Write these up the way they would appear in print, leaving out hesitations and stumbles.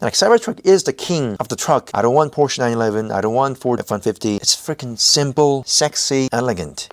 Like, Cybertruck is the king of the truck. I don't want Porsche 911. I don't want Ford F-150. It's freaking simple, sexy, elegant.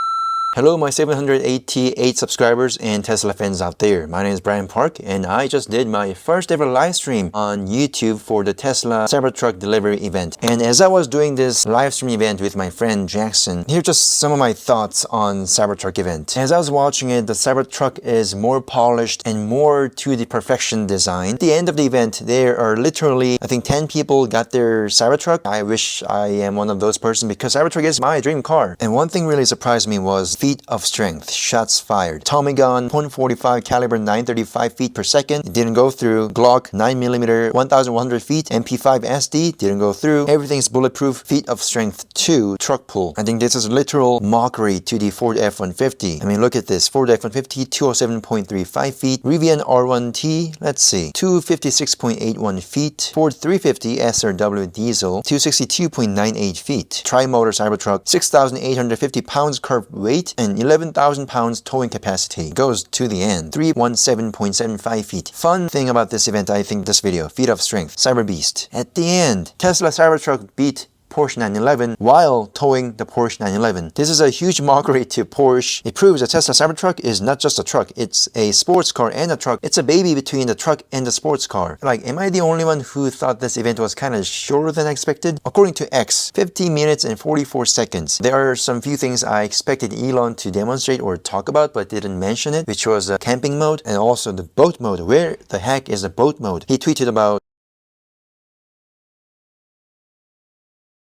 Hello, my 788 subscribers and Tesla fans out there. My name is Brian Park, and I just did my first ever live stream on YouTube for the Tesla Cybertruck delivery event. And as I was doing this live stream event with my friend Jackson, here are just some of my thoughts on Cybertruck event. As I was watching it, the Cybertruck is more polished and more to the perfection design. At the end of the event, there are literally, I think 10 people got their Cybertruck. I wish I am one of those persons because Cybertruck is my dream car. And one thing really surprised me was feet of strength, shots fired. Tommy gun, .45 caliber 935 feet per second, it didn't go through. Glock 9mm 1100 feet, MP5 SD didn't go through. Everything's bulletproof. Feet of strength 2 truck pull. I think this is a literal mockery to the Ford F-150. I mean, look at this. Ford F-150 207.35 feet. Rivian R1T, let's see, 256.81 feet. Ford 350 SRW diesel 262.98 feet. Tri-motor Cybertruck 6,850 pounds curved weight and 11,000 pounds towing capacity. Goes to the end. 317.75 feet. Fun thing about this event, I think, this video, feet of strength, Cyber Beast. At the end, Tesla Cybertruck beat Porsche 911 while towing the Porsche 911. This is a huge mockery to Porsche. It proves that Tesla Cybertruck is not just a truck, it's a sports car and a truck. It's a baby between the truck and the sports car. Like, am I the only one who thought this event was kind of shorter than expected? According to X, 15 minutes and 44 seconds. There are some few things I expected Elon to demonstrate or talk about but didn't mention it, which was a camping mode and also the boat mode. Where the heck is the boat mode? He tweeted about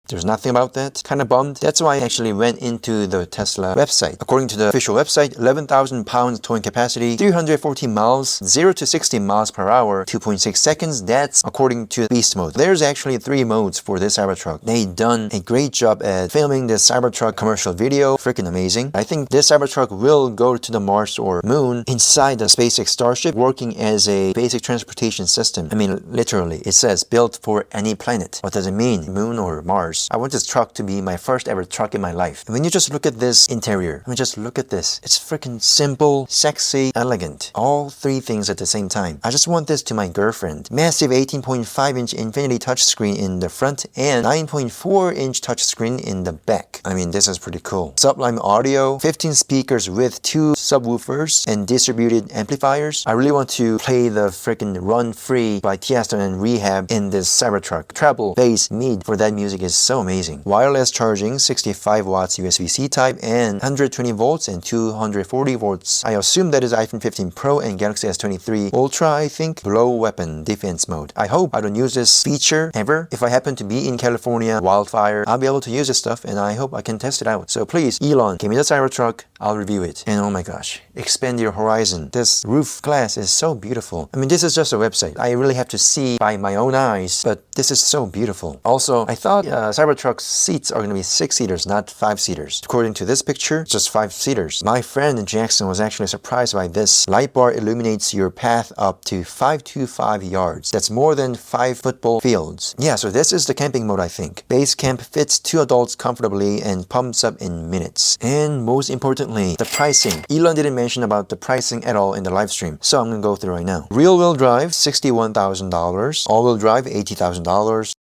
there's nothing about that. Kind of bummed. That's why I actually went into the Tesla website. According to the official website, 11,000 pounds towing capacity, 314 miles, 0 to 60 miles per hour, 2.6 seconds. That's according to Beast mode. There's actually 3 modes for this Cybertruck. They done a great job at filming this Cybertruck commercial video. Freaking amazing. I think this Cybertruck will go to the Mars or Moon inside the SpaceX Starship, working as a basic transportation system. I mean, literally, it says built for any planet. What does it mean? Moon or Mars? I want this truck to be my first ever truck in my life. And when you just look at this interior, I mean, just look at this. It's freaking simple, sexy, elegant. All 3 things at the same time. I just want this to my girlfriend. Massive 18.5-inch Infinity touchscreen in the front and 9.4-inch touchscreen in the back. I mean, this is pretty cool. Sublime audio, 15 speakers with 2 subwoofers and distributed amplifiers. I really want to play the freaking Run Free by Tiesto and Rehab in this Cybertruck. Treble, bass, mid for that music is so amazing. Wireless charging, 65 watts USB-C type and 120 volts and 240 volts. I assume that is iPhone 15 Pro and Galaxy S23 Ultra, I think. Blow weapon defense mode. I hope I don't use this feature ever. If I happen to be in California, wildfire, I'll be able to use this stuff and I hope I can test it out. So please, Elon, give me the Cybertruck. I'll review it. And oh my gosh, expand your horizon. This roof glass is so beautiful. I mean, this is just a website. I really have to see by my own eyes, but this is so beautiful. Also, I thought Cybertruck's seats are going to be 6-seaters, not 5-seaters. According to this picture, it's just 5-seaters. My friend Jackson was actually surprised by this. Light bar illuminates your path up to 525 yards. That's more than 5 football fields. Yeah, so this is the camping mode, I think. Base camp fits 2 adults comfortably and pumps up in minutes. And most importantly, the pricing. Elon didn't mention about the pricing at all in the live stream, so I'm gonna go through right now. Rear-wheel drive, $61,000. All-wheel drive, $80,000.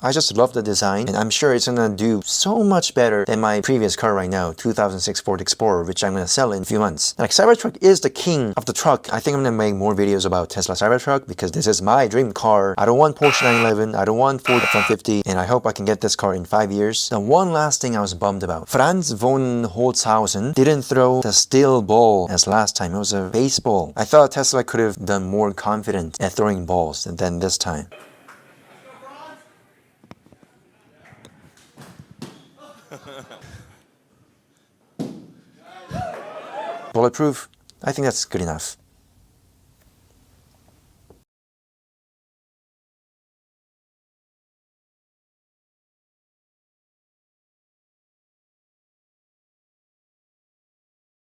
I just love the design and I'm sure it's gonna do so much better than my previous car right now, 2006 Ford Explorer, which I'm gonna sell in a few months. Like, Cybertruck is the king of the truck. I think I'm gonna make more videos about Tesla Cybertruck because this is my dream car. I don't want Porsche 911, I don't want Ford F-150, and I hope I can get this car in 5 years. Now, one last thing I was bummed about. Franz von Holzhausen didn't throw the steel ball as last time. It was a baseball. I thought Tesla could have done more confident at throwing balls than this time. Bulletproof? I think that's good enough.